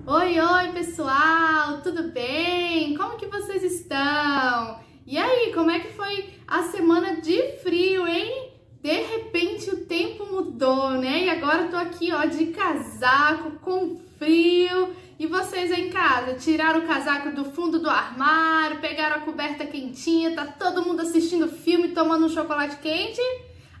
Oi, oi, pessoal! Tudo bem? Como que vocês estão? E aí, como é que foi a semana de frio, hein? De repente o tempo mudou, né? E agora eu tô aqui, ó, de casaco, com frio. E vocês aí em casa, tiraram o casaco do fundo do armário, pegaram a coberta quentinha, tá todo mundo assistindo filme, tomando um chocolate quente?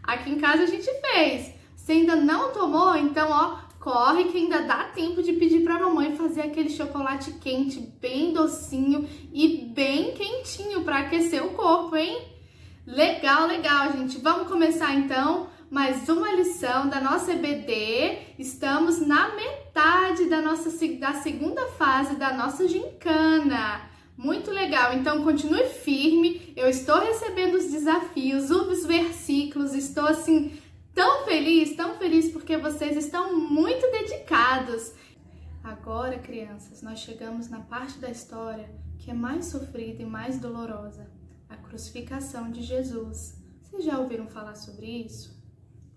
Aqui em casa a gente fez. Se ainda não tomou, então, ó, corre que ainda dá tempo de pedir pra mamãe fazer aquele chocolate quente, bem docinho e bem quentinho pra aquecer o corpo, hein? Legal, legal, gente. Vamos começar então mais uma lição da nossa EBD. Estamos na metade da segunda fase da nossa gincana. Muito legal, então continue firme. Eu estou recebendo os desafios, os versículos, estou assim tão feliz porque vocês estão muito dedicados. Agora, crianças, nós chegamos na parte da história que é mais sofrida e mais dolorosa, a crucificação de Jesus. Vocês já ouviram falar sobre isso?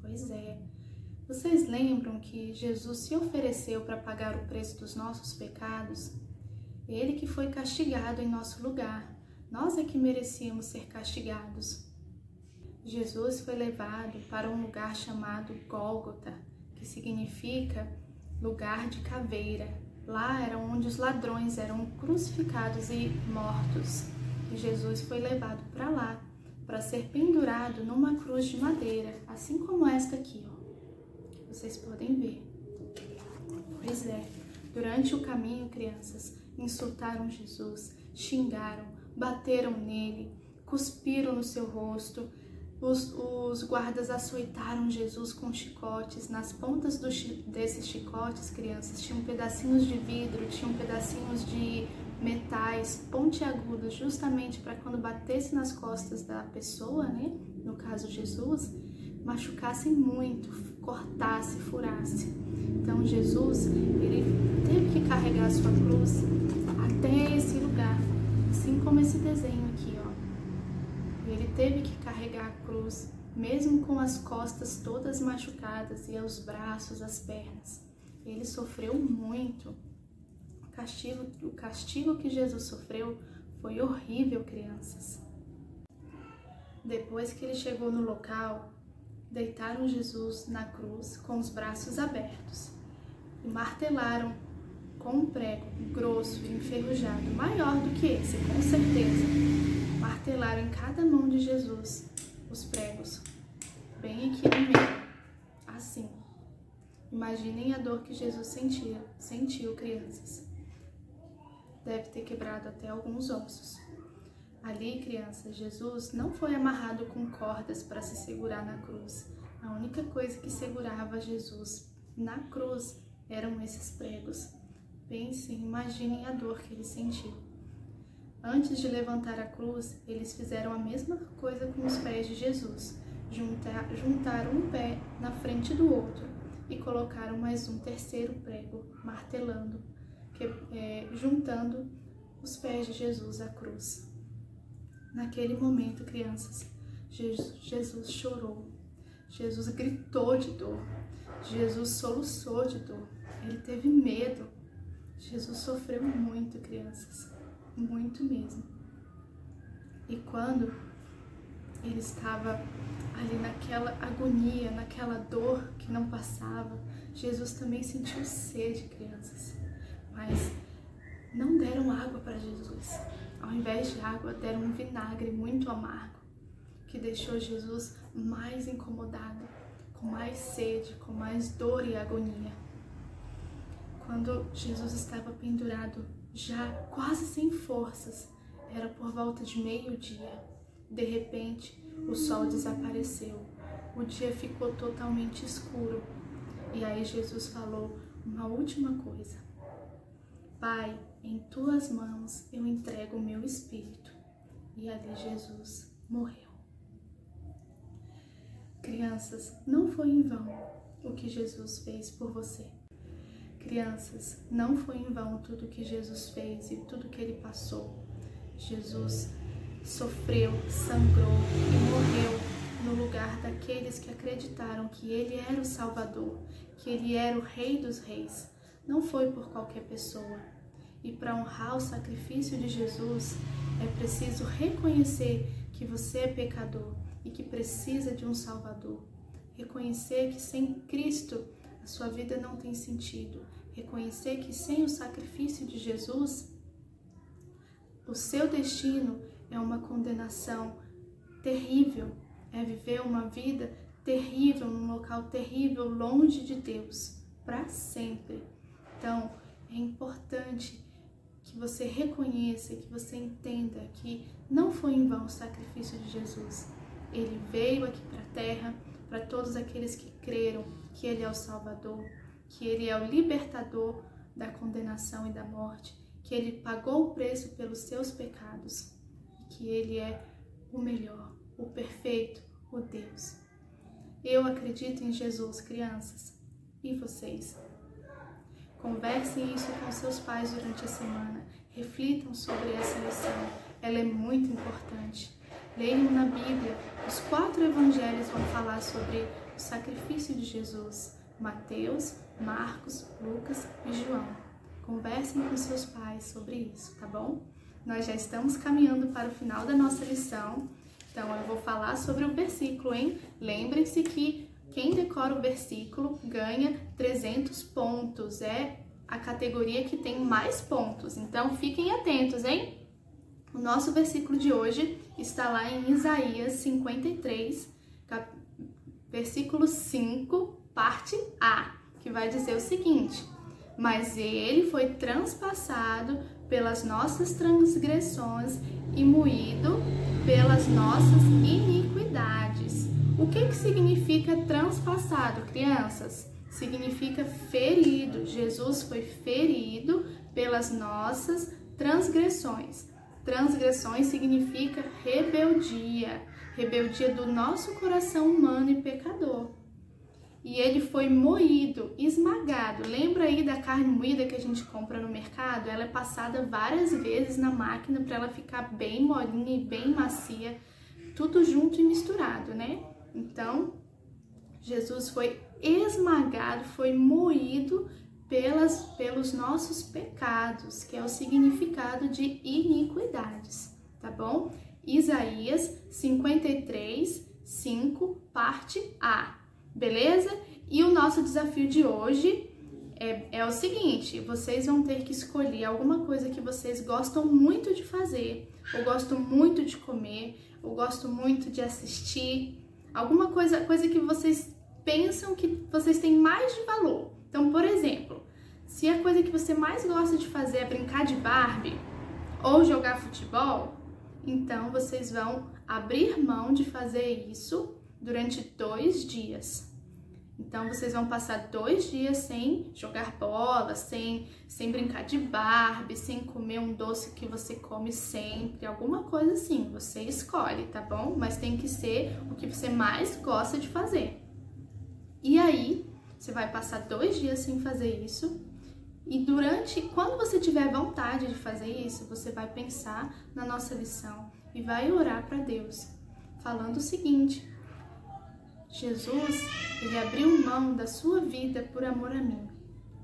Pois é. Vocês lembram que Jesus se ofereceu para pagar o preço dos nossos pecados? Ele que foi castigado em nosso lugar. Nós é que merecíamos ser castigados. Jesus foi levado para um lugar chamado Gólgota, que significa lugar de caveira. Lá era onde os ladrões eram crucificados e mortos. E Jesus foi levado para lá, para ser pendurado numa cruz de madeira, assim como esta aqui, ó, que vocês podem ver. Pois é, durante o caminho, crianças, insultaram Jesus, xingaram, bateram nele, cuspiram no seu rosto. Os guardas açoitaram Jesus com chicotes. Nas pontas desses chicotes, crianças, tinham pedacinhos de vidro, tinham pedacinhos de metais pontiagudos, justamente para quando batesse nas costas da pessoa, né? No caso Jesus, machucassem muito, cortasse, furasse. Então Jesus, ele teve que carregar a sua cruz até esse lugar, assim como esse desenho aqui, ó. Ele teve que carregar a cruz, mesmo com as costas todas machucadas e os braços, as pernas. Ele sofreu muito. O castigo que Jesus sofreu foi horrível, crianças. Depois que ele chegou no local, deitaram Jesus na cruz com os braços abertos e martelaram com um prego grosso e enferrujado, maior do que esse, com certeza. Martelaram em cada mão de Jesus os pregos, bem aqui no meio, assim. Imaginem a dor que Jesus sentiu, crianças. Deve ter quebrado até alguns ossos. Ali, crianças, Jesus não foi amarrado com cordas para se segurar na cruz. A única coisa que segurava Jesus na cruz eram esses pregos. Pensem, imaginem a dor que ele sentiu. Antes de levantar a cruz, eles fizeram a mesma coisa com os pés de Jesus. Juntaram um pé na frente do outro e colocaram mais um terceiro prego, martelando, juntando os pés de Jesus à cruz. Naquele momento, crianças, Jesus chorou, Jesus gritou de dor, Jesus soluçou de dor, ele teve medo, Jesus sofreu muito, crianças. Muito mesmo. E quando ele estava ali naquela agonia, naquela dor que não passava, Jesus também sentiu sede, crianças. Mas não deram água para Jesus. Ao invés de água, deram um vinagre muito amargo, que deixou Jesus mais incomodado, com mais sede, com mais dor e agonia. Quando Jesus estava pendurado, já quase sem forças, era por volta de meio-dia. De repente, o sol desapareceu, o dia ficou totalmente escuro. E aí Jesus falou uma última coisa: Pai, em tuas mãos eu entrego o meu espírito. E ali Jesus morreu. Crianças, não foi em vão o que Jesus fez por você. Crianças, não foi em vão tudo que Jesus fez e tudo que ele passou. Jesus sofreu, sangrou e morreu no lugar daqueles que acreditaram que ele era o Salvador, que ele era o Rei dos Reis. não foi por qualquer pessoa. E para honrar o sacrifício de Jesus, é preciso reconhecer que você é pecador e que precisa de um Salvador. Reconhecer que sem Cristo a sua vida não tem sentido. Reconhecer que sem o sacrifício de Jesus, o seu destino é uma condenação terrível, é viver uma vida terrível, num local terrível, longe de Deus, para sempre. Então, é importante que você reconheça, que você entenda que não foi em vão o sacrifício de Jesus. Ele veio aqui para a terra, para todos aqueles que creram que Ele é o Salvador, que Ele é o libertador da condenação e da morte, que Ele pagou o preço pelos seus pecados, e que Ele é o melhor, o perfeito, o Deus. Eu acredito em Jesus, crianças. E vocês? Conversem isso com seus pais durante a semana. Reflitam sobre essa lição. Ela é muito importante. Leiam na Bíblia. Os 4 evangelhos vão falar sobre o sacrifício de Jesus. Mateus, Marcos, Lucas e João. Conversem com seus pais sobre isso, tá bom? Nós já estamos caminhando para o final da nossa lição. Então eu vou falar sobre o versículo, hein? Lembrem-se que quem decora o versículo ganha 300 pontos. É a categoria que tem mais pontos. Então fiquem atentos, hein? O nosso versículo de hoje está lá em Isaías 53, versículo 5, parte A, que vai dizer o seguinte: mas ele foi transpassado pelas nossas transgressões e moído pelas nossas iniquidades. O que significa transpassado, crianças? Significa ferido. Jesus foi ferido pelas nossas transgressões. Transgressões significa rebeldia. Rebeldia do nosso coração humano e pecador. E ele foi moído, esmagado. Lembra aí da carne moída que a gente compra no mercado? Ela é passada várias vezes na máquina para ela ficar bem molinha e bem macia, tudo junto e misturado, né? Então, Jesus foi esmagado, foi moído pelos nossos pecados, que é o significado de iniquidades, tá bom? Isaías 53, 5, parte A. Beleza? E o nosso desafio de hoje é o seguinte: vocês vão ter que escolher alguma coisa que vocês gostam muito de fazer, ou gostam muito de comer, ou gostam muito de assistir, alguma coisa que vocês pensam que vocês têm mais de valor. Então, por exemplo, se a coisa que você mais gosta de fazer é brincar de Barbie ou jogar futebol, então vocês vão abrir mão de fazer isso durante 2 dias. Então, vocês vão passar 2 dias sem jogar bola, sem brincar de Barbie, sem comer um doce que você come sempre, alguma coisa assim. Você escolhe, tá bom? Mas tem que ser o que você mais gosta de fazer. E aí, você vai passar 2 dias sem fazer isso. E quando você tiver vontade de fazer isso, você vai pensar na nossa lição e vai orar para Deus, falando o seguinte: Jesus, ele abriu mão da sua vida por amor a mim.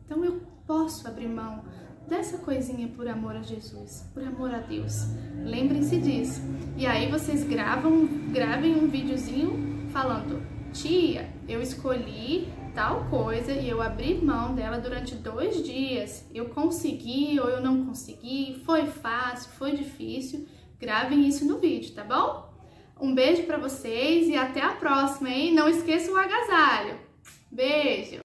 Então eu posso abrir mão dessa coisinha por amor a Jesus, por amor a Deus. Lembrem-se disso. E aí vocês gravem um videozinho falando: tia, eu escolhi tal coisa e eu abri mão dela durante 2 dias. Eu consegui ou eu não consegui, foi fácil, foi difícil. Gravem isso no vídeo, tá bom? Um beijo pra vocês e até a próxima, hein? Não esqueça o agasalho. Beijo!